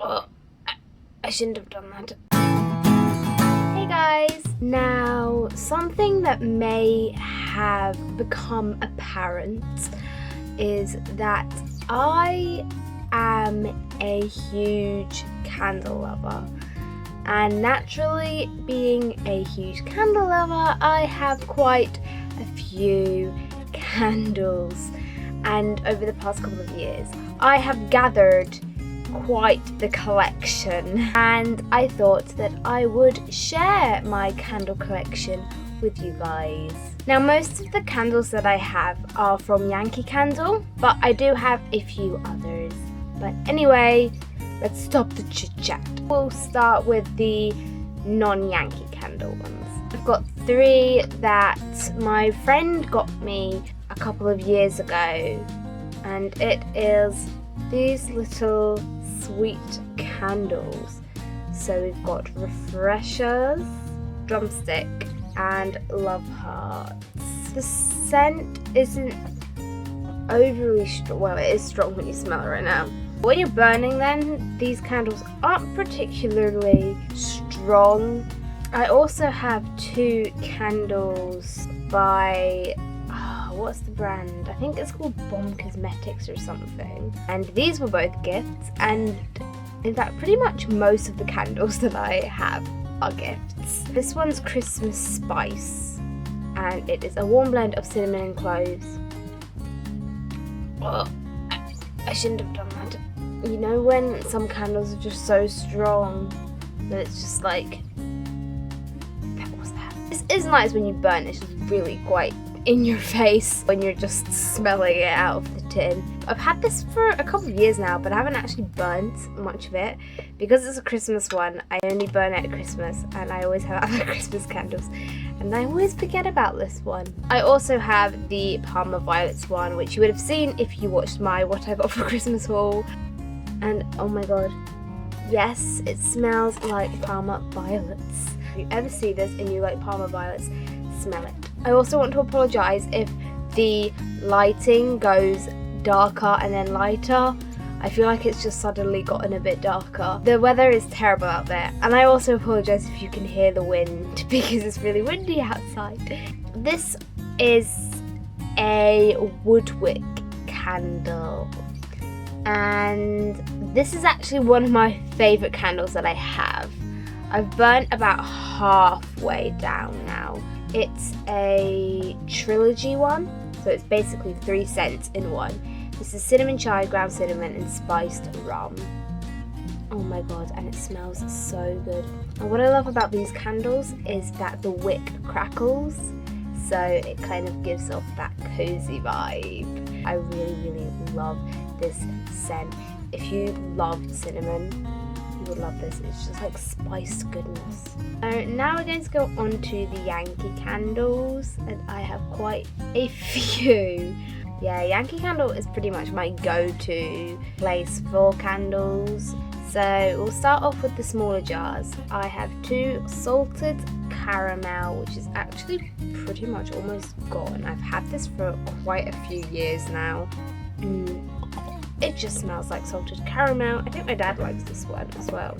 Oh, I shouldn't have done that. Hey guys! Now, something that may have become apparent is that I am a huge candle lover. And naturally, being a huge candle lover, I have quite a few candles. And over the past couple of years, I have gathered quite the collection. And I thought that I would share my candle collection with you guys. Now, most of the candles that I have are from Yankee Candle, but I do have a few others. But anyway, let's stop the chit chat. We'll start with the non-Yankee Candle ones. I've got 3 that my friend got me a couple of years ago, and it is these little sweet candles. So we've got Refreshers, Drumstick, and Love Hearts. The scent isn't overly strong. Well, it is strong when you smell it right now. When you're burning them, these candles aren't particularly strong. I also have 2 candles by, what's the brand? I think it's called Bomb Cosmetics or something. And these were both gifts, and in fact pretty much most of the candles that I have are gifts. This one's Christmas Spice, and it is a warm blend of cinnamon and cloves. Oh, I shouldn't have done that. You know when some candles are just so strong that it's just like, that was that. This is nice when you burn, it's just really quite in your face when you're just smelling it out of the tin. I've had this for a couple of years now, but I haven't actually burnt much of it. Because it's a Christmas one, I only burn it at Christmas, and I always have other Christmas candles. And I always forget about this one. I also have the Parma Violets one, which you would have seen if you watched my What I Got for Christmas haul. And oh my god, yes, it smells like Parma Violets. If you ever see this and you like Parma Violets, smell it. I also want to apologise if the lighting goes darker and then lighter. I feel like it's just suddenly gotten a bit darker. The weather is terrible out there, and I also apologise if you can hear the wind because it's really windy outside. This is a WoodWick candle, and this is actually one of my favourite candles that I have. I've burnt about halfway down now. It's a trilogy one, so it's basically 3 scents in one. This is cinnamon chai, ground cinnamon, and spiced rum. Oh my god, and it smells so good. And what I love about these candles is that the wick crackles, so it kind of gives off that cozy vibe. I really, really love this scent. If you love cinnamon, you would love this. It's just like spiced goodness. Now we're going to go on to the Yankee candles, and I have quite a few. Yeah, Yankee Candle is pretty much my go-to place for candles. So we'll start off with the smaller jars. I have 2 salted caramel, which is actually pretty much almost gone. I've had this for quite a few years now. It just smells like salted caramel. I think my dad likes this one as well.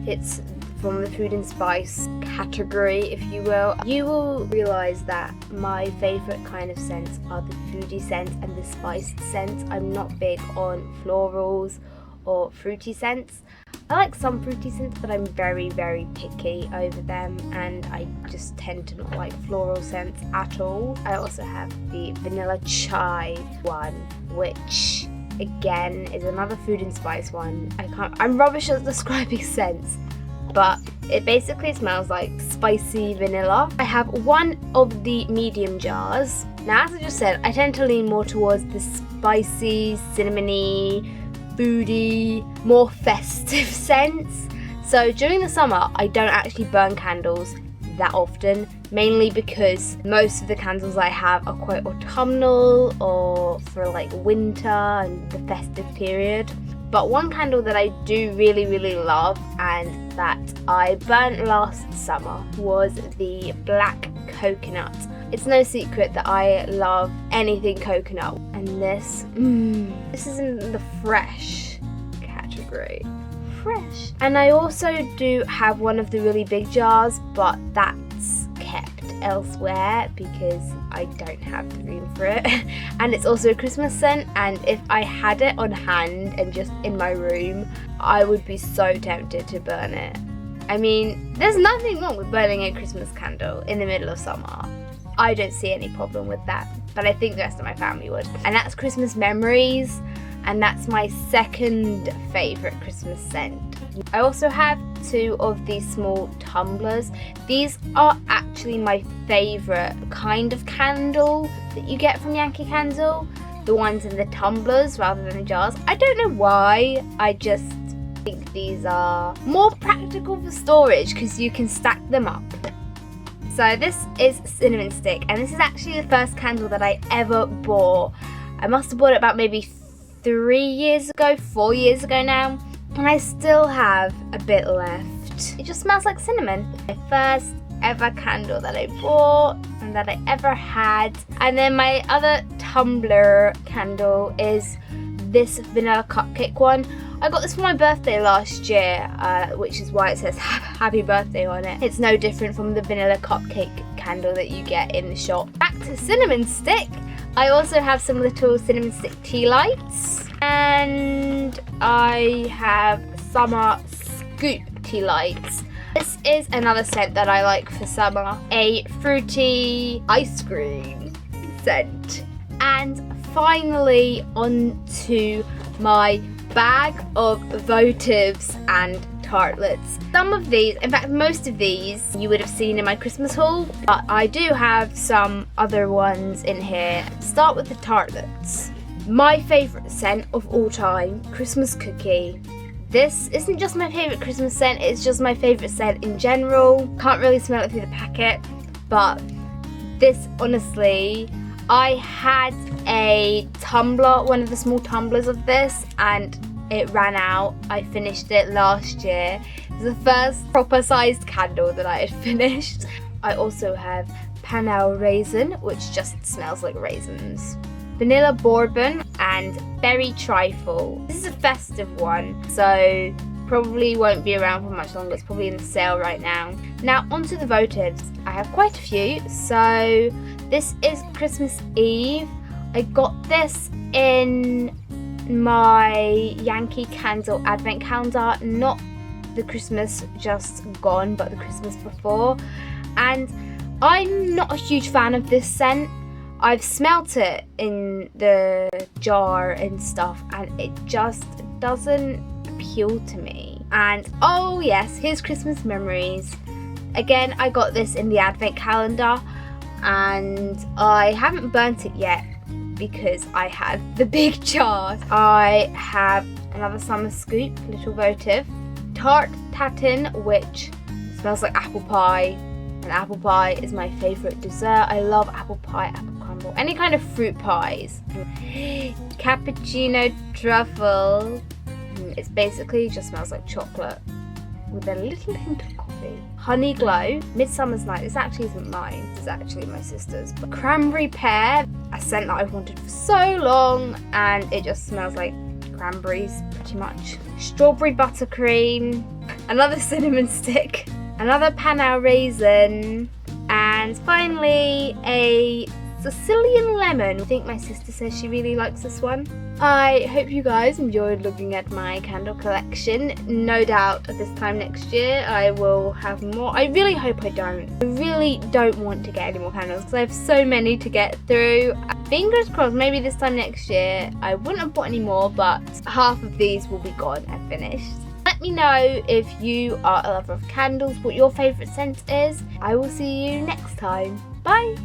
It's from the food and spice category, if you will. You will realise that my favourite kind of scents are the foodie scents and the spiced scents. I'm not big on florals or fruity scents. I like some fruity scents, but I'm very, very picky over them, and I just tend to not like floral scents at all. I also have the vanilla chai one, which again is another food and spice one. I'm rubbish at describing scents, but it basically smells like spicy vanilla. I have 1 of the medium jars. Now, as I just said, I tend to lean more towards the spicy, cinnamony, foodie, more festive scents. So during the summer, I don't actually burn candles that often, mainly because most of the candles I have are quite autumnal or for like winter and the festive period. But one candle that I do really, really love and that I burnt last summer was the black coconut. It's no secret that I love anything coconut, and this is in the fresh category. fresh. And I also do have one of the really big jars, but that's kept elsewhere because I don't have the room for it. And it's also a Christmas scent, and if I had it on hand and just in my room, I would be so tempted to burn it. I mean, there's nothing wrong with burning a Christmas candle in the middle of summer. I don't see any problem with that, but I think the rest of my family would. And that's Christmas Memories, and that's my second favourite Christmas scent. I also have 2 of these small tumblers. These are actually my favourite kind of candle that you get from Yankee Candle. The ones in the tumblers rather than the jars. I don't know why, I just think these are more practical for storage because you can stack them up. So this is cinnamon stick, and this is actually the first candle that I ever bought. I must have bought it about maybe 4 years ago now, and I still have a bit left. It just smells like cinnamon. My first ever candle that I bought and that I ever had. And then my other tumbler candle is this vanilla cupcake one. I got this for my birthday last year, which is why it says happy birthday on it. It's no different from the vanilla cupcake candle that you get in the shop. Back to cinnamon stick. I also have some little cinnamon stick tea lights, and I have summer scoop tea lights. This is another scent that I like for summer, a fruity ice cream scent. And finally on to my bag of Votives and tartlets. Some of these, in fact most of these, you would have seen in my Christmas haul, but I do have some other ones in here. Start with the tartlets. My favourite scent of all time, Christmas cookie. This isn't just my favourite Christmas scent, it's just my favourite scent in general. Can't really smell it through the packet, but this honestly, I had a tumbler, one of the small tumblers of this, and it ran out. I finished it last year. It was the first proper sized candle that I had finished. I also have Panel Raisin, which just smells like raisins. Vanilla Bourbon and Berry Trifle. This is a festive one, so probably won't be around for much longer. It's probably in the sale right now. Now onto the Votives. I have quite a few. So this is Christmas Eve. I got this in my Yankee Candle advent calendar, not the Christmas just gone, but the Christmas before. And I'm not a huge fan of this scent. I've smelt it in the jar and stuff, and it just doesn't appeal to me. And oh yes, here's Christmas Memories. Again, I got this in the advent calendar, and I haven't burnt it yet because I had the big jar. I have another summer scoop, little votive. Tart Tatin, which smells like apple pie. And apple pie is my favourite dessert. I love apple pie, apple crumble, any kind of fruit pies. Cappuccino truffle. It basically just smells like chocolate with a little hint of coffee. Honey Glow, Midsummer's Night. This actually isn't mine, this is actually my sister's. But Cranberry Pear, a scent that I've wanted for so long, and it just smells like cranberries pretty much. Strawberry Buttercream, another cinnamon stick, another Panel Raisin, and finally a Sicilian Lemon. I think my sister says she really likes this one. I hope you guys enjoyed looking at my candle collection. No doubt at this time next year I will have more. I really hope I don't. I really don't want to get any more candles because I have so many to get through. Fingers crossed, maybe this time next year I wouldn't have bought any more, but half of these will be gone and finished. Let me know if you are a lover of candles, what your favourite scent is. I will see you next time. Bye!